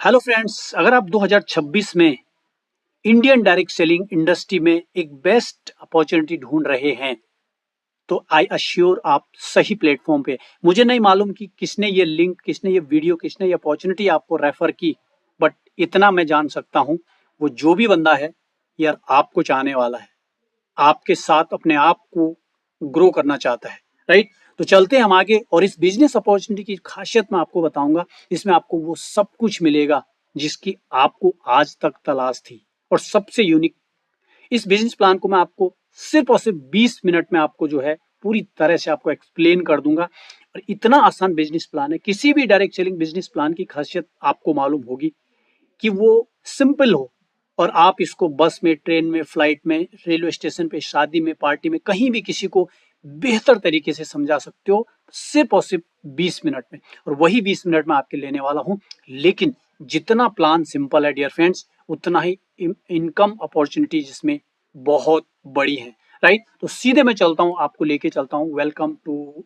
Hello friends, अगर आप 2026 में इंडियन डायरेक्ट सेलिंग इंडस्ट्री में एक बेस्ट अपॉर्चुनिटी ढूंढ रहे हैं तो आई अश्योर आप सही प्लेटफॉर्म पे। मुझे नहीं मालूम कि किसने ये लिंक, किसने ये वीडियो, किसने ये अपॉर्चुनिटी आपको रेफर की, बट इतना मैं जान सकता हूं, वो जो भी बंदा है यार आपको चाहने वाला है, आपके साथ अपने आप को ग्रो करना चाहता है। राइट, तो चलते हैं हम आगे और इस बिजनेस अपॉर्चुनिटी की खासियत मैं आपको बताऊंगा। इसमें आपको वो सब कुछ मिलेगा जिसकी आपको आज तक तलाश थी, और सबसे यूनिक इस बिजनेस प्लान को मैं आपको सिर्फ और सिर्फ 20 मिनट में आपको जो है पूरी तरह से आपको एक्सप्लेन कर दूंगा। और इतना आसान बिजनेस प्लान है। किसी भी डायरेक्ट सेलिंग बिजनेस प्लान की खासियत आपको मालूम होगी कि वो सिंपल हो, और आप इसको बस में, ट्रेन में, फ्लाइट में, रेलवे स्टेशन पे, शादी में, पार्टी में, कहीं भी किसी को बेहतर तरीके से समझा सकते हो सिर्फ और सिर्फ 20 मिनट में। और वही 20 मिनट में आपके लेने वाला हूं। लेकिन जितना प्लान सिंपल है डियर फ्रेंड्स, उतना ही इनकम अपॉर्चुनिटी जिसमें बहुत बड़ी है। राइट, तो सीधे मैं चलता हूं, आपको लेके चलता हूं। Welcome to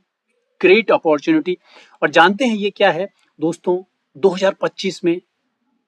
great opportunity. और जानते हैं ये क्या है दोस्तों? 2025 में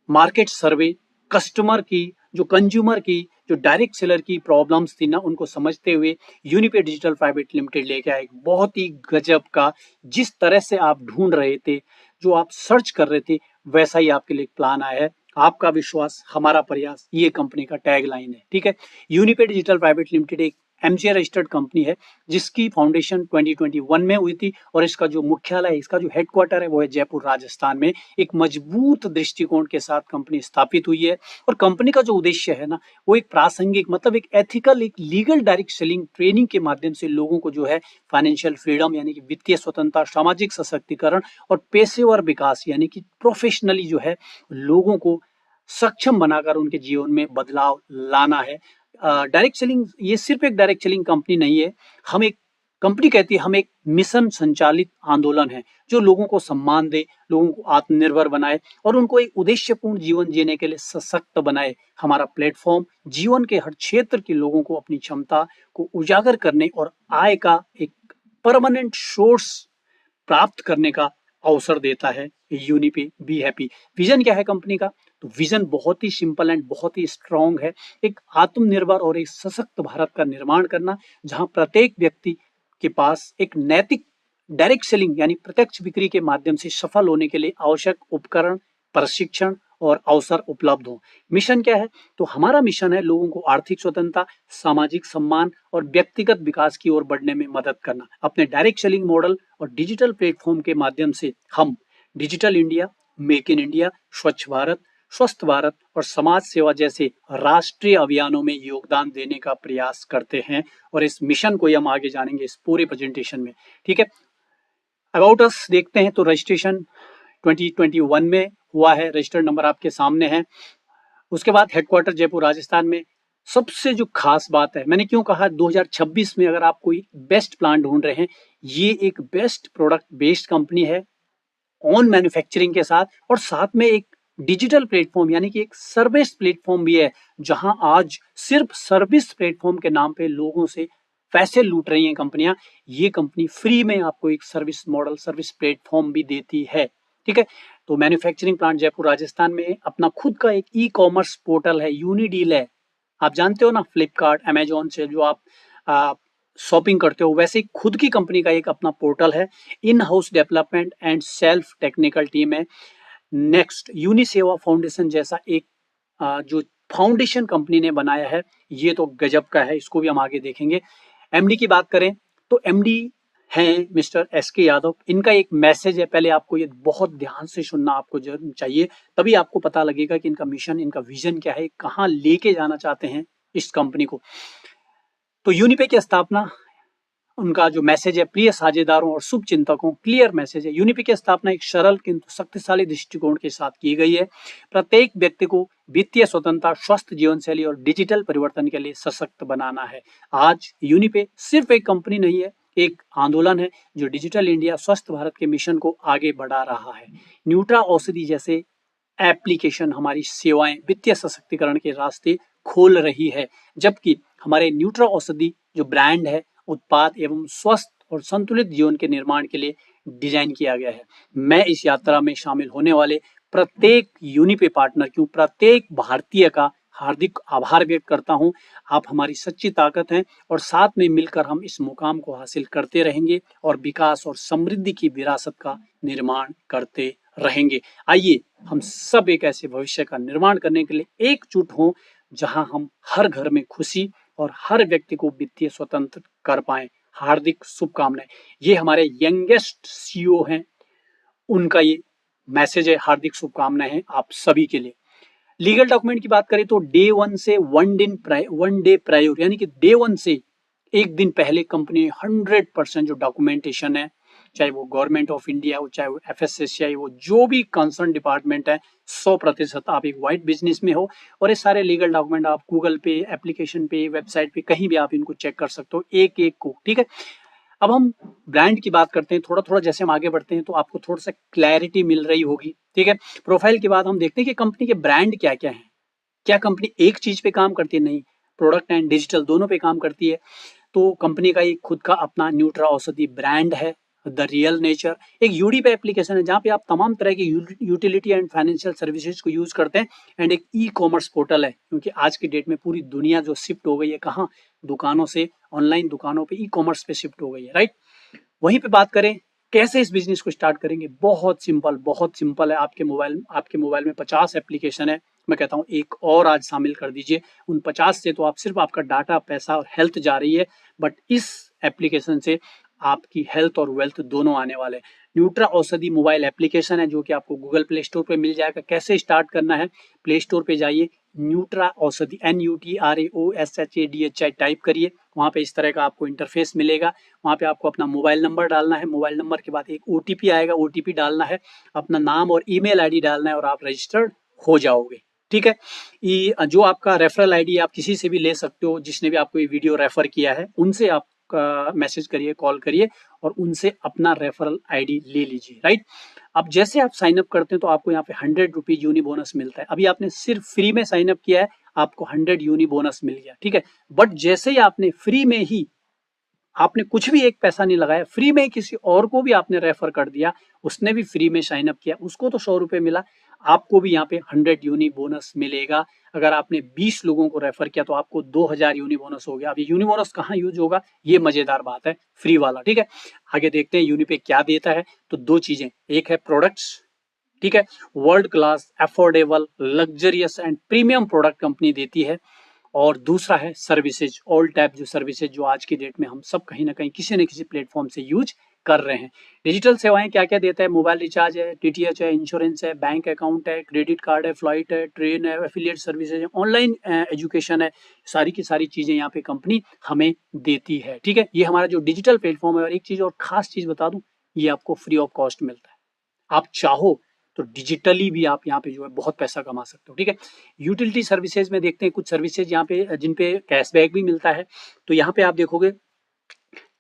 मार्केट सर्वे, कस्टमर की, जो कंज्यूमर की, जो डायरेक्ट सेलर की प्रॉब्लम्स थी ना, उनको समझते हुए यूनिपे डिजिटल प्राइवेट लिमिटेड लेके आए एक बहुत ही गजब का, जिस तरह से आप ढूंढ रहे थे, जो आप सर्च कर रहे थे, वैसा ही आपके लिए प्लान आया है। आपका विश्वास, हमारा प्रयास, ये कंपनी का टैग लाइन है। ठीक है, यूनिपे डिजिटल प्राइवेट लिमिटेड एक एमसीए रजिस्टर्ड कंपनी है जिसकी फाउंडेशन 2021 में हुई थी, और इसका जो मुख्यालय, इसका जो हेडक्वार्टर है वो है जयपुर राजस्थान में। एक मजबूत दृष्टिकोण के साथ कंपनी स्थापित हुई है। और कंपनी का जो उद्देश्य है ना, वो एक प्रासंगिक, मतलब एक एथिकल, एक लीगल डायरेक्ट सेलिंग ट्रेनिंग के माध्यम से लोगों को जो है फाइनेंशियल फ्रीडम यानी कि वित्तीय स्वतंत्रता, सामाजिक सशक्तिकरण और पेशेवर विकास यानी कि प्रोफेशनली जो है लोगों को सक्षम बनाकर उनके जीवन में बदलाव लाना है। डायरेक्ट सेलिंग ये सिर्फ एक डायरेक्ट सेलिंग कंपनी नहीं है। हम एक कंपनी कहती है, हम एक मिशन संचालित आंदोलन है जो लोगों को सम्मान दे, लोगों को आत्मनिर्भर बनाए और उनको एक उद्देश्यपूर्ण जीवन जीने के लिए सशक्त बनाए। हमारा प्लेटफॉर्म जीवन के हर क्षेत्र के लोगों को अपनी क्षमता को उजागर करने और आय का एक परमानेंट सोर्स प्राप्त करने का अवसर देता है। यूनिपी बी हैप्पी। विजन क्या है कंपनी का? तो विजन बहुत ही सिंपल एंड बहुत ही स्ट्रांग है। एक आत्मनिर्भर और एक सशक्त भारत का निर्माण करना, जहां प्रत्येक व्यक्ति के पास एक नैतिक डायरेक्ट सेलिंग यानी प्रत्यक्ष बिक्री के माध्यम से सफल होने के लिए आवश्यक उपकरण, प्रशिक्षण और अवसर उपलब्ध हो। मिशन क्या है? तो हमारा मिशन है लोगों को आर्थिक स्वतंत्रता, सामाजिक सम्मान और व्यक्तिगत विकास की ओर बढ़ने में मदद करना। अपने डायरेक्ट सेलिंग मॉडल और डिजिटल प्लेटफॉर्म के माध्यम से हम digital India, make in India, स्वच्छ भारत, स्वस्थ भारत और समाज सेवा जैसे राष्ट्रीय अभियानों में योगदान देने का प्रयास करते हैं। और इस मिशन को हम आगे जानेंगे इस पूरे प्रेजेंटेशन में। ठीक है, अबाउट अस देखते हैं। तो रजिस्ट्रेशन 2021 में हुआ है, रजिस्टर्ड नंबर आपके सामने है। उसके बाद हेडक्वार्टर जयपुर राजस्थान में। सबसे जो खास बात है, मैंने क्यों कहा 2026 में अगर आप कोई बेस्ट प्लान ढूंढ रहे हैं, ये एक बेस्ट प्रोडक्ट बेस्ड कंपनी है ऑन मैन्युफैक्चरिंग के साथ, और साथ में एक डिजिटल प्लेटफॉर्म यानी कि एक सर्विस प्लेटफॉर्म भी है, जहां आज सिर्फ सर्विस प्लेटफॉर्म के नाम पे लोगों से पैसे लूट रही हैं कंपनियां। ये कंपनी फ्री में आपको एक सर्विस मॉडल, सर्विस प्लेटफॉर्म भी देती है। ठीक है, तो मैन्युफैक्चरिंग प्लांट जयपुर राजस्थान में अपना खुद का एक ई कॉमर्स पोर्टल है, यूनिडील है। आप जानते हो ना, फ्लिपकार्ट, अमेजोन से जो आप शॉपिंग करते हो, वैसे ही खुद की कंपनी का एक अपना पोर्टल है। In house development and self technical team है। नेक्स्ट, यूनिसेवा फाउंडेशन जैसा एक जो फाउंडेशन कंपनी ने बनाया है, ये तो गजब का है, इसको भी हम आगे देखेंगे। एमडी की बात करें तो एमडी हैं मिस्टर एसके यादव। इनका एक मैसेज है, पहले आपको ये बहुत ध्यान से सुनना आपको जरूर चाहिए, तभी आपको पता लगेगा कि इनका मिशन, इनका विजन क्या है, कहाँ लेके जाना चाहते हैं इस कंपनी को। तो यूनिपे की स्थापना, उनका जो मैसेज है, प्रिय साझेदारों और शुभ चिंतकों, क्लियर मैसेज है। यूनिपी की स्थापना एक सरल किंतु शक्तिशाली दृष्टिकोण के साथ की गई है। प्रत्येक व्यक्ति को वित्तीय स्वतंत्रता, स्वस्थ जीवन शैली और डिजिटल परिवर्तन के लिए सशक्त बनाना है। आज यूनिपे सिर्फ एक कंपनी नहीं है, एक आंदोलन है जो डिजिटल इंडिया, स्वस्थ भारत के मिशन को आगे बढ़ा रहा है। न्यूट्रा औषधि जैसे एप्लीकेशन हमारी सेवाएं वित्तीय सशक्तिकरण के रास्ते खोल रही है, जबकि हमारे न्यूट्रा औषधि जो ब्रांड है, उत्पाद एवं स्वस्थ और संतुलित जीवन के निर्माण के लिए डिजाइन किया गया है। मैं इस यात्रा में शामिल होने वाले प्रत्येक यूनिपे पार्टनर क्यों प्रत्येक भारतीय का हार्दिक आभार व्यक्त करता हूं। आप हमारी सच्ची ताकत हैं और साथ में मिलकर हम इस मुकाम को हासिल करते रहेंगे और विकास और समृद्धि की विरासत का निर्माण करते रहेंगे। आइए हम सब एक ऐसे भविष्य का निर्माण करने के लिए एकजुट हों जहां हम हर घर में खुशी और हर व्यक्ति को वित्तीय स्वतंत्र कर पाएं। हार्दिक शुभकामनाएं। ये हमारे यंगेस्ट सीईओ हैं, उनका ये मैसेज है। हार्दिक शुभकामनाएं हैं आप सभी के लिए। लीगल डॉक्यूमेंट की बात करें तो डे वन से वन डे प्रायोर यानी कि डे वन से एक दिन पहले कंपनी 100% जो डॉक्यूमेंटेशन है, चाहे वो गवर्नमेंट ऑफ इंडिया हो, चाहे वो FSSAI हो, जो भी कंसर्न डिपार्टमेंट है, 100% आप एक वाइट बिजनेस में हो और ये सारे लीगल डॉक्यूमेंट आप गूगल पे, एप्लीकेशन पे, वेबसाइट पे कहीं भी आप इनको चेक कर सकते हो एक एक को। ठीक है, अब हम ब्रांड की बात करते हैं। थोड़ा थोड़ा जैसे हम आगे बढ़ते हैं तो आपको थोड़ा सा क्लैरिटी मिल रही होगी। ठीक है, प्रोफाइल के बाद हम देखते हैं कि कंपनी के ब्रांड क्या क्या है। क्या कंपनी एक चीज पे काम करती है? नहीं, प्रोडक्ट एंड डिजिटल दोनों पे काम करती है। तो कंपनी का एक खुद का अपना न्यूट्रा औषधि ब्रांड है, द रियल नेचर। एक यूडीपी एप्लीकेशन है जहाँ पे आप तमाम तरह की यूटिलिटी एंड फाइनेंशियल सर्विसेज को यूज करते हैं। एंड एक ई कॉमर्स पोर्टल है, क्योंकि आज की डेट में पूरी दुनिया जो शिफ्ट हो गई है कहाँ, दुकानों से ऑनलाइन दुकानों पे, ई कॉमर्स पे शिफ्ट हो गई है, राइट। वहीं पे बात करें कैसे इस बिजनेस को स्टार्ट करेंगे, बहुत सिंपल है। आपके मोबाइल में 50 एप्लीकेशन है। मैं कहता हूँ एक और आज शामिल कर दीजिए। उन 50 से तो आप सिर्फ आपका डाटा, पैसा और हेल्थ जा रही है, बट इस एप्लीकेशन से आपकी हेल्थ और वेल्थ दोनों आने वाले हैं। न्यूट्रा औषधि मोबाइल एप्लीकेशन है जो कि आपको गूगल प्ले स्टोर पे मिल जाएगा। कैसे स्टार्ट करना है, प्ले स्टोर पे जाइए, न्यूट्रा औषधि NUTRAOSHADHI टाइप करिए। वहां पे इस तरह का आपको इंटरफेस मिलेगा। वहां पे आपको अपना मोबाइल नंबर डालना है, मोबाइल नंबर के बाद एक OTP आएगा, OTP डालना है, अपना नाम और ईमेल आईडी डालना है और आप रजिस्टर्ड हो जाओगे। ठीक है, ये जो आपका रेफरल आईडी आप किसी से भी ले सकते हो, जिसने भी आपको ये वीडियो रेफर किया है उनसे आप मैसेज करिए, कॉल करिए और उनसे अपना रेफरल आईडी ले लीजिए, राइट। अब जैसे आप साइन अप करते हैं तो आपको यहाँ पे 100 रुपीज यूनी बोनस मिलता है। अभी आपने सिर्फ फ्री में साइन अप किया है, आपको 100 यूनी बोनस मिल गया। ठीक है, बट जैसे ही आपने फ्री में ही, आपने कुछ भी एक पैसा नहीं लगाया, फ्री में किसी और को भी आपने रेफर कर दिया, उसने भी फ्री में साइन अप किया, उसको तो 100 रुपए मिला, आपको भी यहाँ पे 100 यूनी बोनस मिलेगा। अगर आपने 20 लोगों को रेफर किया तो आपको 2000 यूनी बोनस हो गया। अब ये यूनी बोनस कहाँ यूज होगा, ये मजेदार बात है, फ्री वाला। ठीक है, आगे देखते हैं यूनी पे क्या देता है। तो दो चीजें, एक है प्रोडक्ट्स, ठीक है, world class, affordable, luxurious and premium product company देती है। और दूसरा है सर्विसेज, ऑल टाइप जो सर्विसेज जो आज की डेट में हम सब कहीं ना कहीं किसी न किसी प्लेटफॉर्म से यूज कर रहे हैं। डिजिटल सेवाएं क्या क्या देता है, मोबाइल रिचार्ज है, DTH है, इंश्योरेंस है, बैंक अकाउंट है, क्रेडिट कार्ड है, फ्लाइट है, ट्रेन है, एफिलिएट सर्विसेज है, ऑनलाइन एजुकेशन है, सारी की सारी चीजें यहाँ पे कंपनी हमें देती है। ठीक है, ये हमारा जो डिजिटल प्लेटफॉर्म है। और एक चीज और खास चीज बता दूं, ये आपको फ्री ऑफ कॉस्ट मिलता है। आप चाहो तो डिजिटली भी आप यहाँ पे जो है बहुत पैसा कमा सकते हो। ठीक है, यूटिलिटी सर्विसेज में देखते हैं कुछ सर्विसेज यहाँ पे जिन पे कैशबैक भी मिलता है। तो यहाँ पे आप देखोगे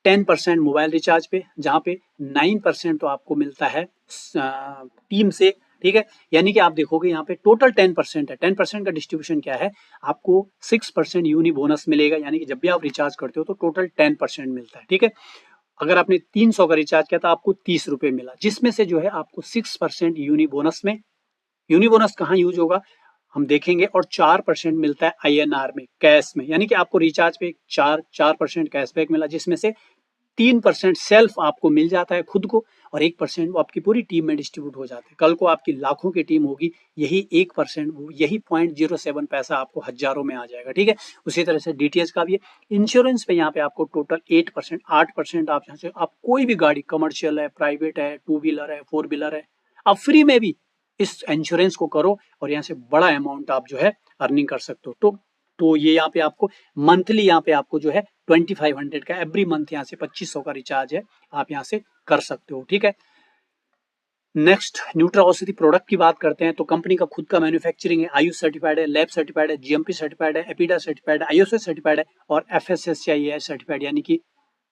10% मोबाइल रिचार्ज पे, जहाँ पे 9% तो आपको मिलता है टीम से। ठीक है, यानी कि आप देखोगे यहाँ पे टोटल 10% है। 10% का डिस्ट्रीब्यूशन क्या है, आपको 6% यूनी बोनस मिलेगा, यानी कि जब भी आप रिचार्ज करते हो तो टोटल 10% मिलता है। ठीक है, अगर आपने 300 का रिचार्ज किया तो आपको 30 रुपए मिला, जिसमें से जो है आपको 6% यूनी बोनस में, यूनी बोनस कहाँ यूज होगा हम देखेंगे। और 4% मिलता है INR में, कैश में, यानी कि आपको रिचार्ज पे 4% कैशबैक मिला, जिसमें से 3% सेल्फ आपको मिल जाता है खुद को, और 1% वो आपकी पूरी टीम में डिस्ट्रीब्यूट हो जाते हैं। कल को आपकी लाखों की टीम होगी, यही 1%, यही 0.07 पैसा आपको हजारों में आ जाएगा। ठीक है, उसी तरह से DTH का भी है। इंश्योरेंस पे यहाँ पे आपको टोटल 8% आप यहाँ से, आप कोई भी गाड़ी, कमर्शियल है, प्राइवेट है, 2 व्हीलर है, 4 व्हीलर है, आप फ्री में भी इस इंश्योरेंस को करो और यहाँ से बड़ा अमाउंट आप जो है अर्निंग कर सकते हो। तो ये यहाँ पे आपको मंथली, यहाँ पे आपको जो है 2500 का एवरी मंथ यहाँ से 2500 का रिचार्ज है, आप यहाँ से कर सकते हो। ठीक है, नेक्स्ट न्यूट्रा औषधि प्रोडक्ट की बात करते हैं। तो कंपनी का खुद का मैन्युफैक्चरिंग है, आयुष सर्टिफाइड है, लैब सर्टिफाइड है, GMP सर्टिफाइड है, एपिडा सर्टिफाइड है, ISO सर्टिफाइड है और FSSAI सर्टिफाइड, यानी कि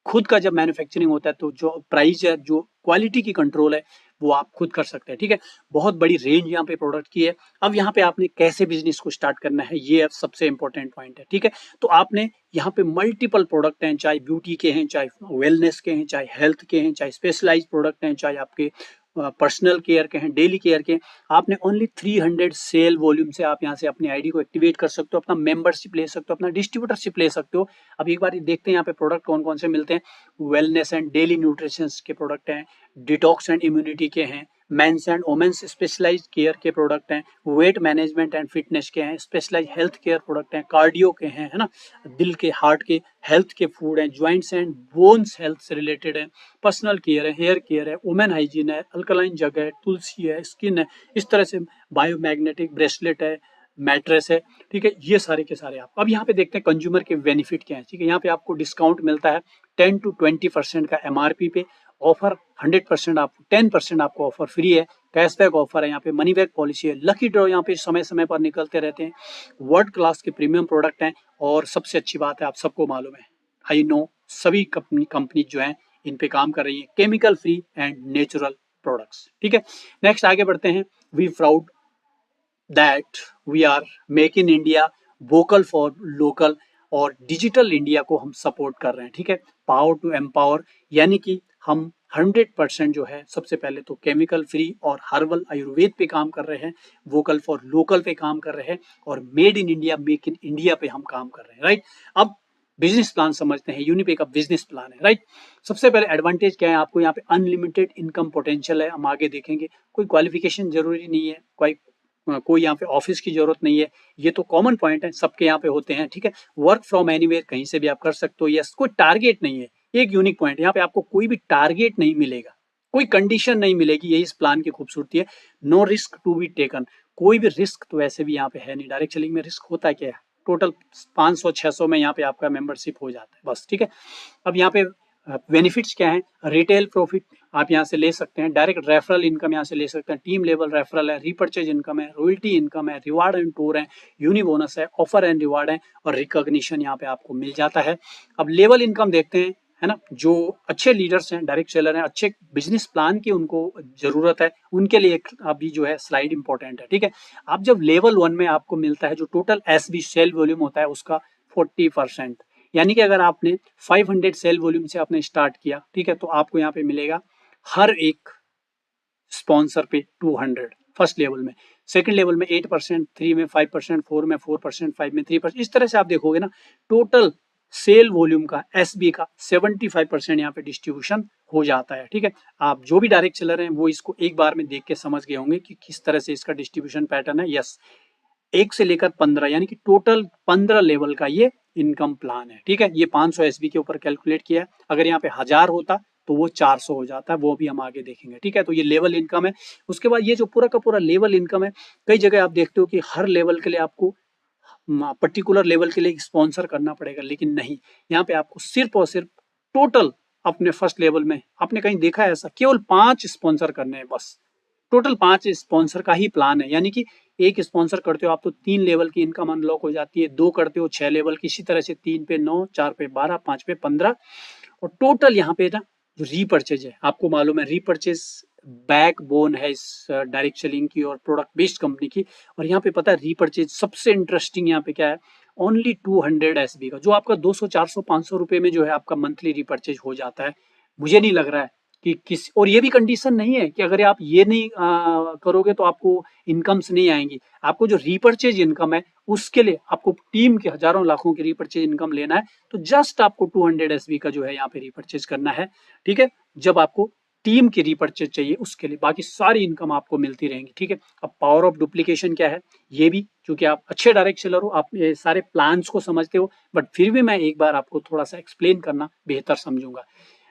खुद का जब मैन्युफैक्चरिंग होता है तो जो प्राइस है, जो क्वालिटी की कंट्रोल है, वो आप खुद कर सकते हैं। ठीक है, बहुत बड़ी रेंज यहाँ पे प्रोडक्ट की है। अब यहाँ पे आपने कैसे बिजनेस को स्टार्ट करना है, ये अब सबसे इंपॉर्टेंट पॉइंट है। ठीक है, तो आपने यहाँ पे मल्टीपल प्रोडक्ट हैं, चाहे ब्यूटी के हैं, चाहे वेलनेस के हैं, चाहे हेल्थ के हैं, चाहे स्पेशलाइज प्रोडक्ट हैं, चाहे आपके पर्सनल केयर के हैं, डेली केयर के हैं, आपने ओनली 300 सेल वॉल्यूम से आप यहाँ से अपनी आईडी को एक्टिवेट कर सकते हो, अपना मेंबरशिप ले सकते हो, अपना डिस्ट्रीब्यूटरशिप ले सकते हो। अब एक बार देखते हैं यहाँ पे प्रोडक्ट कौन कौन से मिलते हैं। वेलनेस एंड डेली न्यूट्रिशन के प्रोडक्ट हैं, डिटॉक्स एंड इम्यूनिटी के हैं, men's and women's specialised care के प्रोडक्ट हैं, वेट मैनेजमेंट एंड फिटनेस के हैं, स्पेशलाइज्ड हेल्थ केयर प्रोडक्ट हैं, कार्डियो के हैं, है ना, दिल के हार्ट के हेल्थ के फूड हैं, ज्वाइंट्स एंड बोन्स हेल्थ से रिलेटेड है, पर्सनल केयर है, हेयर केयर है, वुमेन हाइजीन है, अल्कलाइन जग है, तुलसी है, स्किन है, इस तरह से बायोमैग्नेटिक ब्रेसलेट है, मैट्रेस है, ठीक है। ये सारे के सारे आप अब यहाँ पे देखते हैं कंज्यूमर के बेनिफिट क्या है, ठीक है। यहाँ पे आपको डिस्काउंट मिलता है 10 to 20% का एमआरपी पे, ऑफर 100% आपको 10% आपको ऑफर फ्री है, कैशबैक ऑफर है, यहाँ पे मनी बैक पॉलिसी है, लकी ड्रॉ यहाँ पे समय समय पर निकलते रहते हैं, वर्ल्ड क्लास के प्रीमियम प्रोडक्ट हैं, और सबसे अच्छी बात है आप सबको मालूम है, आई नो सभी कंपनी जो है इन पे काम कर रही है, chemical free and natural products, ठीक है। नेक्स्ट आगे बढ़ते हैं। We proud that we are make in India, vocal for local, और डिजिटल इंडिया को हम सपोर्ट कर रहे हैं, ठीक है। पावर टू एम्पावर, यानी कि हम 100% जो है सबसे पहले तो केमिकल फ्री और हर्बल आयुर्वेद पे काम कर रहे हैं, वोकल फॉर लोकल पे काम कर रहे हैं, और made in India make in India पे हम काम कर रहे हैं, राइट। अब बिजनेस प्लान समझते हैं, यूनिपे का बिजनेस प्लान है, राइट। सबसे पहले एडवांटेज क्या है, आपको यहाँ पे अनलिमिटेड इनकम पोटेंशियल है, हम आगे देखेंगे। कोई क्वालिफिकेशन जरूरी नहीं है, कोई यहाँ पे ऑफिस की जरूरत नहीं है, ये तो कॉमन पॉइंट है, सबके यहाँ पे होते हैं, ठीक है। वर्क फ्रॉम एनीवेयर, कहीं से भी आप कर सकते हो, यस। कोई टारगेट नहीं है, एक यूनिक पॉइंट, यहाँ पे आपको कोई भी टारगेट नहीं मिलेगा, कोई कंडीशन नहीं मिलेगी, यही इस प्लान की खूबसूरती है। No risk to be taken, कोई भी रिस्क तो वैसे भी यहाँ पे है नहीं, डायरेक्ट सेलिंग में रिस्क होता क्या है, टोटल 500-600 में यहाँ पे आपका मेंबरशिप हो जाता है बस, ठीक है। अब यहाँ पे बेनिफिट्स क्या है, रिटेल प्रॉफिट आप यहाँ से ले सकते हैं, डायरेक्ट रेफरल इनकम यहाँ से ले सकते हैं, टीम लेवल रेफरल है, रीपर्चेज इनकम है, रॉयल्टी इनकम है, रिवार्ड एंड टूर है, यूनि बोनस है, ऑफर एंड रिवार्ड है, और रिकॉग्निशन यहाँ पे आपको मिल जाता है। अब लेवल इनकम देखते हैं, है ना, जो अच्छे लीडर्स हैं, डायरेक्ट सेलर हैं, अच्छे बिजनेस प्लान की उनको जरूरत है, उनके लिए अभी जो है स्लाइड इंपॉर्टेंट है, ठीक है। आप जब लेवल 1 में आपको मिलता है जो टोटल एसबी सेल वॉल्यूम होता है उसका 40%, यानी कि अगर आपने 500 सेल वॉल्यूम से आपने स्टार्ट किया, ठीक है, तो आपको यहाँ पे मिलेगा हर एक स्पॉन्सर पे 200 फर्स्ट लेवल में, सेकंड लेवल में 8%, 3 में 5%, 4 में 4%, 5 में 3%, इस तरह से आप देखोगे ना, टोटल सेल वॉल्यूम का एसबी का 75% यहाँ पे डिस्ट्रीब्यूशन हो जाता है, ठीक है। आप जो भी डायरेक्ट सेलर हैं वो इसको एक बार में देख के समझ गए होंगे कि किस तरह से इसका डिस्ट्रीब्यूशन पैटर्न है। यस, 1 से लेकर 15, यानी कि टोटल 15 लेवल का ये इनकम प्लान है, ठीक है। ये 500 एसबी के ऊपर कैलकुलेट किया है, अगर यहाँ पे 1000 होता तो वो 400 हो जाता है, वो भी हम आगे देखेंगे, ठीक है। तो ये लेवल इनकम है। उसके बाद ये जो पूरा का पूरा लेवल इनकम है, कई जगह आप देखते हो कि हर लेवल के लिए आपको पर्टिकुलर लेवल के लिए स्पॉन्सर करना पड़ेगा, लेकिन नहीं, यहाँ पे आपको सिर्फ और सिर्फ टोटल अपने फर्स्ट लेवल में, आपने कहीं देखा है ऐसा, केवल 5 स्पॉन्सर करने हैं बस, टोटल 5 स्पॉन्सर का ही प्लान है, यानी कि एक स्पॉन्सर करते हो आप तो 3 लेवल की इनकम अनलॉक हो जाती है, 2 करते हो 6 लेवल की, इसी तरह से 3 पे 9, 4 पे 12, 5 पे 15, और टोटल यहाँ पे ना जो रीपर्चेज है, आपको मालूम है रीपर्चेज बैकबोन है इस डायरेक्ट सेलिंग की और प्रोडक्ट बेस्ड कंपनी की। और यहाँ पे पता है रीपर्चेज सबसे इंटरेस्टिंग यहाँ पे क्या है, ओनली 200 एसबी का, जो आपका 200, 400, 500 रुपए में जो है आपका मंथली रीपर्चेज हो जाता है। मुझे नहीं लग रहा है कि किस, और ये भी कंडीशन नहीं है कि अगर आप ये नहीं करोगे तो आपको इनकम्स नहीं आएंगी। आपको जो रीपर्चेज इनकम है उसके लिए आपको टीम के हजारों लाखों की रीपर्चेज इनकम लेना है, तो जस्ट आपको 200 एसबी का जो है यहाँ पे रीपर्चेज करना है, ठीक है। जब आपको टीम की रीपर्चेज चाहिए उसके लिए, बाकी सारी इनकम आपको मिलती रहेंगी, ठीक है। अब पावर ऑफ डुप्लीकेशन क्या है, ये भी क्योंकि आप अच्छे डायरेक्ट सेलर हो, आप ये सारे प्लान्स को समझते हो, बट फिर भी मैं एक बार आपको थोड़ा सा एक्सप्लेन करना बेहतर समझूंगा।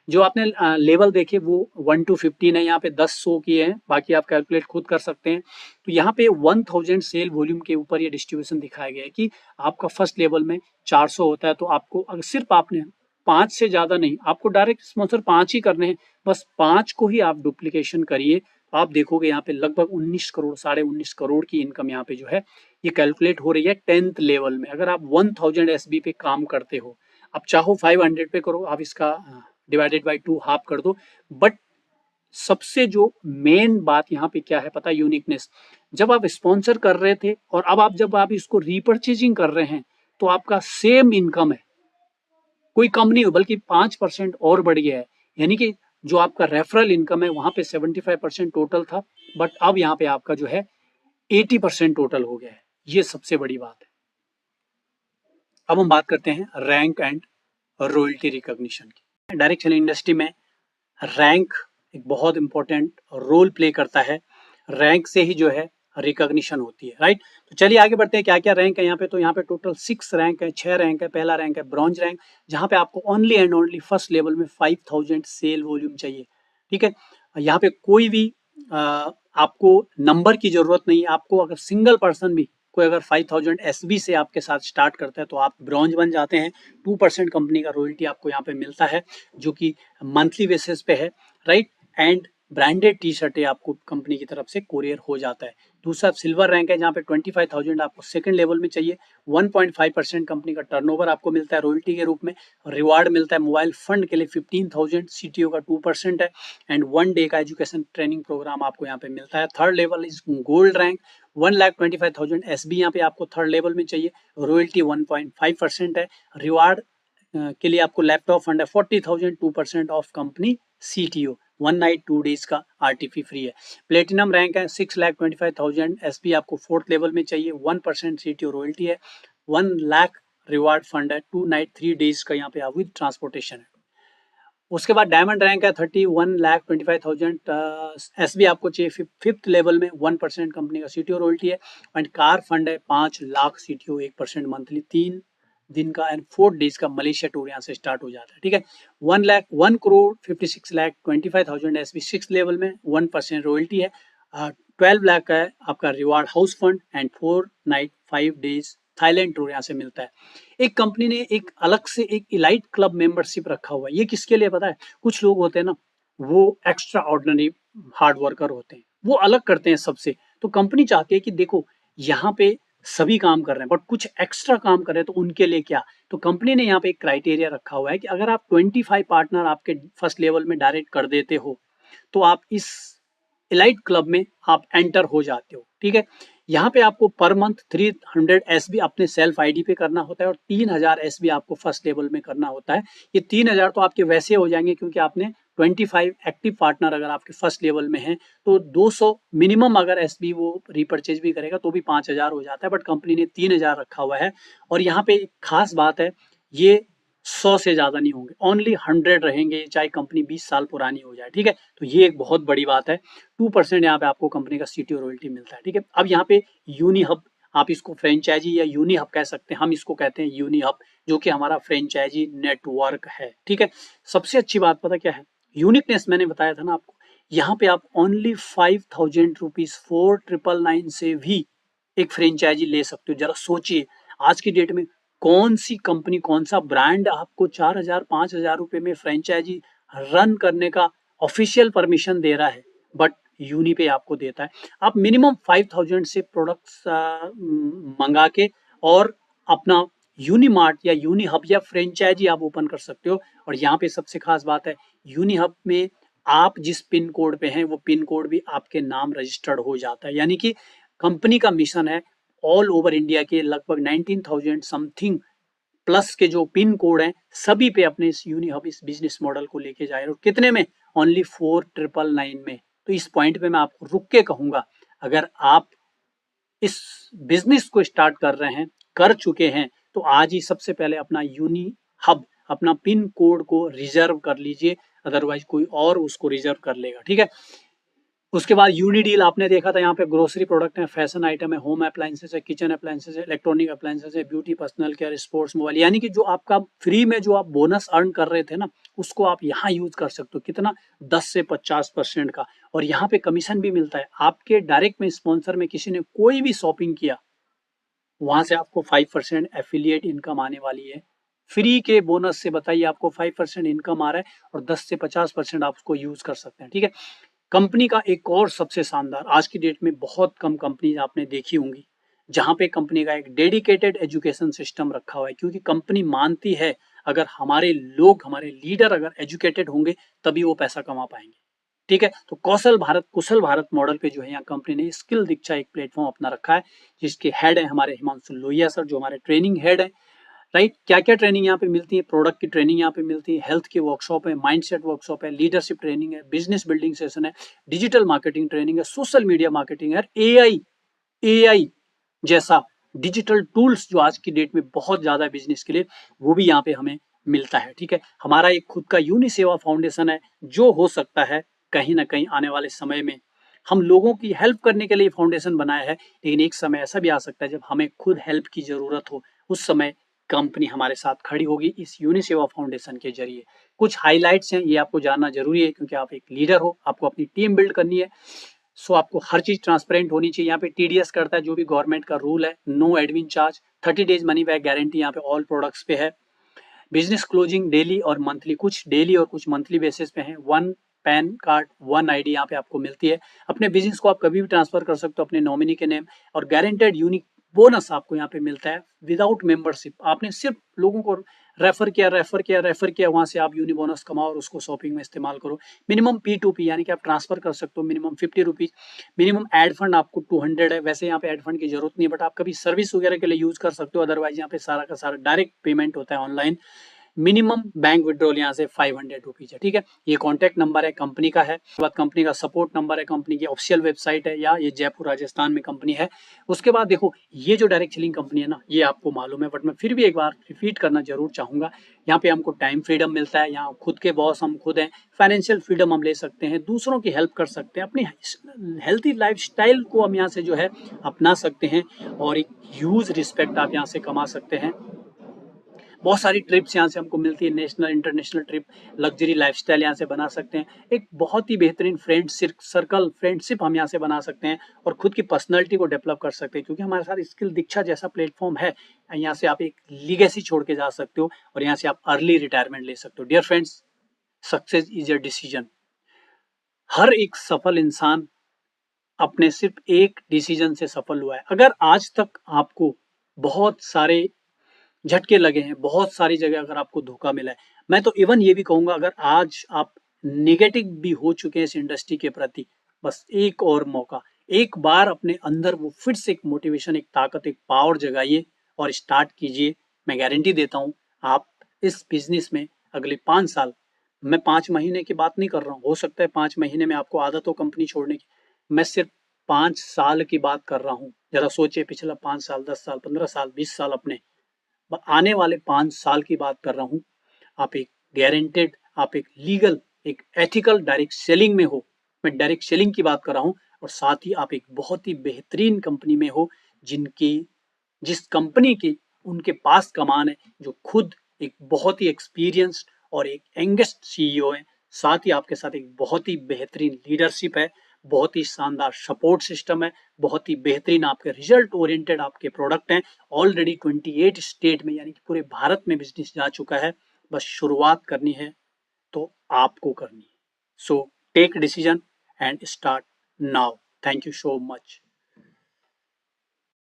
जो आपने लेवल देखे वो 1 to 15 है, यहाँ पे 10 शो किए हैं, बाकी आप कैलकुलेट खुद कर सकते हैं। तो यहाँ पे 1000 सेल वॉल्यूम के ऊपर ये डिस्ट्रीब्यूशन दिखाया गया है कि आपका फर्स्ट लेवल में 400 होता है, तो आपको अगर सिर्फ आपने 5 से ज्यादा नहीं, आपको डायरेक्ट स्पॉन्सर 5 ही करने हैं, बस 5 को ही आप डुप्लीकेशन करिए, आप देखोगे यहाँ पे लगभग 19 करोड़, 19.5 करोड़ की इनकम यहाँ पे जो है ये कैलकुलेट हो रही है 10th लेवल में। अगर आप 1000 एसबी पे काम करते हो, आप चाहो 500 पे करो, आप इसका डिवाइडेड बाई 2 हाफ कर दो, बट सबसे जो मेन बात यहाँ पे क्या है पता, यूनिकनेस, जब आप स्पॉन्सर कर रहे थे और अब जब आप इसको रीपर्चेजिंग कर रहे हैं तो आपका सेम इनकम है, कोई कम नहीं हो, बल्कि 5% और बढ़ गया है, यानी कि जो आपका रेफरल इनकम है वहां पे 75% टोटल था, बट अब यहाँ पे आपका जो है 80% टोटल हो गया है। ये सबसे बड़ी बात है। अब हम बात करते हैं रैंक एंड रॉयल्टी रिकॉग्निशन की। डायरेक्ट सेलिंग इंडस्ट्री में रैंक एक बहुत इंपॉर्टेंट रोल प्ले करता है। रैंक से ही जो है रिकॉग्निशन होती है, राइट। तो चलिए आगे बढ़ते हैं, क्या क्या रैंक है यहाँ पे। तो यहाँ पे टोटल 6 रैंक है, 6 रैंक है। पहला रैंक है ब्रॉन्ज रैंक, जहाँ पे आपको only and only first level में 5000 सेल वॉल्यूम चाहिए, ठीक है। यहाँ पे कोई भी आपको नंबर की जरूरत नहीं है। आपको अगर सिंगल पर्सन भी कोई अगर 5000 एसबी से आपके साथ स्टार्ट करता है तो आप ब्रॉन्ज बन जाते हैं। 2% कंपनी का रॉयल्टी आपको यहाँ पे मिलता है, जो कि मंथली बेसिस पे है, राइट। एंड ब्रांडेड टी शर्टें आपको कंपनी की तरफ से कोरियर हो जाता है। दूसरा सिल्वर रैंक है, जहाँ पे 25,000 आपको सेकंड लेवल में चाहिए। 1.5% कंपनी का टर्नओवर आपको मिलता है रॉयल्टी के रूप में। रिवार्ड मिलता है मोबाइल फंड के लिए 15,000, सीटीओ का 2% है। एंड 1 डे का एजुकेशन ट्रेनिंग प्रोग्राम आपको यहाँ पे मिलता है। Third level is gold rank, 1,25,000 SB यहाँ पे आपको थर्ड लेवल में चाहिए। रॉयल्टी 1.5% है। रिवार्ड के लिए आपको लैपटॉप फंड है 40,000, 2% of company CTO. 1 night 2 days का आरटीपी फ्री है। प्लेटिनम रैंक है 6,25,000 एसपी आपको फोर्थ लेवल में चाहिए। 1% सीटीओ रॉयल्टी है। 1 लाख रिवार्ड फंड है। 2 नाइट 3 डेज का यहाँ पे आप विद ट्रांसपोर्टेशन है। उसके बाद डायमंड रैंक है 31,25,000 एसबी आपको चाहिए फिफ्थ लेवल में। 1% कंपनी का सीटीओ रॉयल्टी है। एंड कार फंड है 5 लाख सीटीओ, 1% मंथली, 3 दिन का एंड 4 डेज का मलेशिया टूर यहाँ से स्टार्ट हो जाता है, ठीक है। 1,56,25,000 एसबी 6 लेवल में, 1% रॉयल्टी है। 12 लाख का है आपका reward house fund and 4 night 5 days Thailand tour यहाँ से मिलता है। एक कंपनी ने एक अलग से एक इलाइट क्लब मेंबरशिप रखा हुआ है। ये किसके लिए पता है? कुछ लोग होते हैं ना, वो एक्स्ट्रा ऑर्डिनरी हार्ड वर्कर होते हैं, वो अलग करते हैं सबसे। तो कंपनी चाहती है कि देखो यहाँ पे सभी काम कर रहे हैं बट कुछ एक्स्ट्रा काम कर रहे हैं, तो उनके लिए क्या। तो कंपनी ने यहाँ पे एक क्राइटेरिया रखा हुआ है कि अगर आप 25 पार्टनर आपके फर्स्ट लेवल में डायरेक्ट कर देते हो तो आप इस इलाइट क्लब में आप एंटर हो जाते हो, ठीक है। यहाँ पे आपको पर मंथ 300 एसबी अपने सेल्फ आईडी पे करना होता है और 3000 एसबी आपको फर्स्ट लेवल में करना होता है। ये 3000 तो आपके वैसे हो जाएंगे क्योंकि आपने 25 एक्टिव पार्टनर अगर आपके फर्स्ट लेवल में हैं तो 200 मिनिमम अगर एसबी वो रिपर्चेज भी करेगा तो भी 5000 हो जाता है, बट कंपनी ने 3000 रखा हुआ है। और यहाँ पे एक खास बात है, ये 100 से ज्यादा नहीं होंगे, ओनली 100 रहेंगे, चाहे कंपनी 20 साल पुरानी हो जाए, ठीक है। तो ये एक बहुत बड़ी बात है। 2% यहाँ पे आपको कंपनी का सीटीओ रॉयल्टी मिलता है, ठीक है। अब यहाँ पे यूनी हब, आप इसको फ्रेंचाइजी या यूनी हब कह सकते हैं, हम इसको कहते हैं यूनी हब, जो कि हमारा फ्रेंचाइजी नेटवर्क है, ठीक है। सबसे अच्छी बात पता क्या है? यूनिकनेस मैंने बताया था ना आपको। यहाँ पे आप ओनली 5,000 रुपीज 4,999 से भी एक फ्रेंचाइजी ले सकते हो। जरा सोचिए आज की डेट में कौन सी कंपनी, कौन सा ब्रांड आपको 4,000 5,000 रुपए में फ्रेंचाइजी रन करने का ऑफिशियल परमिशन दे रहा है, बट यूनी पे आपको देता है। आप मिनिमम 5,000 से प्रोडक्ट्स मंगा के और अपना यूनी मार्ट या यूनी हब या फ्रेंचाइजी आप ओपन कर सकते हो। और यहाँ पे सबसे खास बात है, यूनी हब में आप जिस पिन कोड पे हैं वो पिन कोड भी आपके नाम रजिस्टर्ड हो जाता है। यानी कि कंपनी का मिशन है ऑल ओवर इंडिया के लगभग 19,000 समथिंग प्लस के जो पिन कोड हैं सभी पे अपने इस यूनी हब इस बिजनेस मॉडल को लेके जाए। और कितने में? ओनली 4,999 में। तो इस पॉइंट पे मैं आपको रुक के कहूंगा, अगर आप इस बिजनेस को स्टार्ट कर रहे हैं, कर चुके हैं, तो आज ही सबसे पहले अपना यूनी हब, अपना पिन कोड को रिजर्व कर लीजिए, अदरवाइज कोई और उसको रिजर्व कर लेगा, ठीक है। उसके बाद यूनी डील आपने देखा था, यहाँ पे ग्रोसरी प्रोडक्ट है, फैशन आइटम है, होम अप्लायंसेस है, किचन अप्लायंसेस है, इलेक्ट्रॉनिक अप्लायंसेस है, beauty, personal care, sports, mobile. यानी कि जो आपका फ्री में जो आप बोनस अर्न कर रहे थे ना, उसको आप यहाँ यूज कर सकते हो। कितना? 10 से 50% का। और यहाँ पे कमीशन भी मिलता है आपके डायरेक्ट में, स्पॉन्सर में किसी ने कोई भी शॉपिंग किया, वहां से आपको 5% एफिलिएट इनकम आने वाली है। फ्री के बोनस से बताइए आपको 5% इनकम आ रहा है और 10 से 50% आप उसको यूज कर सकते हैं, ठीक है। कंपनी का एक और सबसे शानदार, आज की डेट में बहुत कम कंपनी आपने देखी होंगी जहां पे कंपनी का एक डेडिकेटेड एजुकेशन सिस्टम रखा हुआ है, क्योंकि कंपनी मानती है अगर हमारे लोग, हमारे लीडर अगर एजुकेटेड होंगे तभी वो पैसा कमा पाएंगे, ठीक है। तो कौशल भारत, कुशल भारत मॉडल पे जो है यहाँ कंपनी ने स्किल दीक्षा एक प्लेटफॉर्म अपना रखा है, जिसके हेड है हमारे हिमांशु लोहिया सर, जो हमारे ट्रेनिंग हेड है। राइट। क्या क्या ट्रेनिंग यहाँ पे मिलती है? प्रोडक्ट की ट्रेनिंग यहाँ पे मिलती है, हेल्थ की वर्कशॉप है, माइंडसेट वर्कशॉप है, लीडरशिप ट्रेनिंग है, बिजनेस बिल्डिंग सेशन है, डिजिटल मार्केटिंग ट्रेनिंग है, सोशल मीडिया मार्केटिंग है, एआई एआई जैसा डिजिटल टूल्स जो आज की डेट में बहुत ज्यादा बिजनेस के लिए, वो भी यहाँ पे हमें मिलता है। ठीक है, हमारा एक खुद का यूनिसेवा फाउंडेशन है, जो हो सकता है कहीं ना कहीं आने वाले समय में हम लोगों की हेल्प करने के लिए फाउंडेशन बनाया है, लेकिन एक समय ऐसा भी आ सकता है जब हमें खुद हेल्प की जरूरत हो, उस समय कंपनी हमारे साथ खड़ी होगी इस यूनिसेवा फाउंडेशन के जरिए। कुछ हाइलाइट्स हैं, ये आपको जानना जरूरी है, क्योंकि आप एक लीडर हो, आपको अपनी टीम बिल्ड करनी है। सो आपको हर चीज ट्रांसपेरेंट होनी चाहिए। यहाँ पे टीडीएस करता है, जो भी गवर्नमेंट का रूल है, no admin charge, 30 days money back guarantee यहाँ पे ऑल प्रोडक्ट्स पे है। बिजनेस क्लोजिंग डेली और मंथली, कुछ डेली और कुछ मंथली बेसिस पे है। One PAN card, one ID यहाँ पे आपको मिलती है। अपने बिजनेस को आप कभी भी ट्रांसफर कर सकते हो अपने नॉमिनी के नेम, और गारंटेड यूनिक बोनस आपको यहाँ पे मिलता है विदाउट मेंबरशिप। आपने सिर्फ लोगों को रेफर किया, वहां से आप यूनि बोनस कमाओ और उसको शॉपिंग में इस्तेमाल करो। मिनिमम P2P यानी कि आप ट्रांसफर कर सकते हो minimum 50 rupees. Minimum add fund आपको 200 है। वैसे यहाँ पे एड फंड की जरूरत नहीं है, बट आप कभी सर्विस वगैरह के लिए यूज कर सकते हो, अदरवाइज यहाँ पे सारा का सारा डायरेक्ट पेमेंट होता है ऑनलाइन। मिनिमम बैंक विड्रॉल यहाँ से 500 रुपीज है। ठीक है, ये कॉन्टैक्ट नंबर है कंपनी का है, उसके बाद कंपनी का सपोर्ट नंबर है, कंपनी की ऑफिशियल वेबसाइट है, या ये जयपुर राजस्थान में कंपनी है। उसके बाद देखो, ये जो डायरेक्ट सेलिंग कंपनी है ना, ये आपको मालूम है, बट मैं फिर भी एक बार रिपीट करना जरूर चाहूंगा। यहाँ पे हमको टाइम फ्रीडम मिलता है, यहाँ खुद के बॉस हम खुद हैं, फाइनेंशियल फ्रीडम हम ले सकते हैं, दूसरों की हेल्प कर सकते हैं, अपनी हेल्थी लाइफस्टाइल को हम यहाँ से जो है अपना सकते हैं, और एक ह्यूज रिस्पेक्ट आप यहाँ से कमा सकते हैं। बहुत सारी ट्रिप्स यहाँ से हमको मिलती है, national international trip, luxury lifestyle यहाँ से बना सकते हैं, एक बहुत ही बेहतरीन फ्रेंडशिप हम यहाँ से बना सकते हैं, और खुद की पर्सनैलिटी को डेवलप कर सकते हैं, क्योंकि हमारे साथ स्किल दीक्षा जैसा प्लेटफॉर्म है। यहाँ से आप एक लीगेसी छोड़ के जा सकते हो, और यहाँ से आप अर्ली रिटायरमेंट ले सकते हो। Dear friends, success is a decision. हर एक सफल इंसान अपने सिर्फ एक डिसीजन से सफल हुआ है। अगर आज तक आपको बहुत सारे झटके लगे हैं, बहुत सारी जगह अगर आपको धोखा मिला है, मैं तो इवन ये भी कहूंगा, अगर आज आप नेगेटिव भी हो चुके हैं इस इंडस्ट्री के प्रति, बस एक और मौका, एक बार अपने अंदर वो फिर से एक मोटिवेशन, एक ताकत, एक पावर जगाइए और स्टार्ट कीजिए। मैं गारंटी देता हूं, आप इस बिजनेस में अगले 5 साल, मैं 5 महीने की बात नहीं कर रहा हूँ, हो सकता है 5 महीने में आपको आदत हो कंपनी छोड़ने की, मैं सिर्फ 5 साल की बात कर रहा हूँ। जरा सोचिए, पिछला 5 साल, 10 साल, 15 साल, 20 साल, अपने आने वाले 5 साल की बात कर रहा हूं। आप एक गारंटेड, आप एक लीगल, एक एथिकल डायरेक्ट सेलिंग में हो, मैं डायरेक्ट सेलिंग की बात कर रहा हूं, और साथ ही आप एक बहुत ही बेहतरीन कंपनी में हो, जिनकी जिस कंपनी की उनके पास कमान है, जो खुद एक बहुत ही एक्सपीरियंस्ड और एक यंगेस्ट सीईओ है। साथ ही आपके साथ एक बहुत ही बेहतरीन लीडरशिप है, बहुत ही शानदार सपोर्ट सिस्टम है, बहुत ही बेहतरीन आपके रिजल्ट ओरिएंटेड आपके प्रोडक्ट हैं। ऑलरेडी 28 स्टेट में, यानी कि पूरे भारत में बिजनेस जा चुका है। बस शुरुआत करनी है तो आपको करनी है। So take decision and start now. Thank you so much.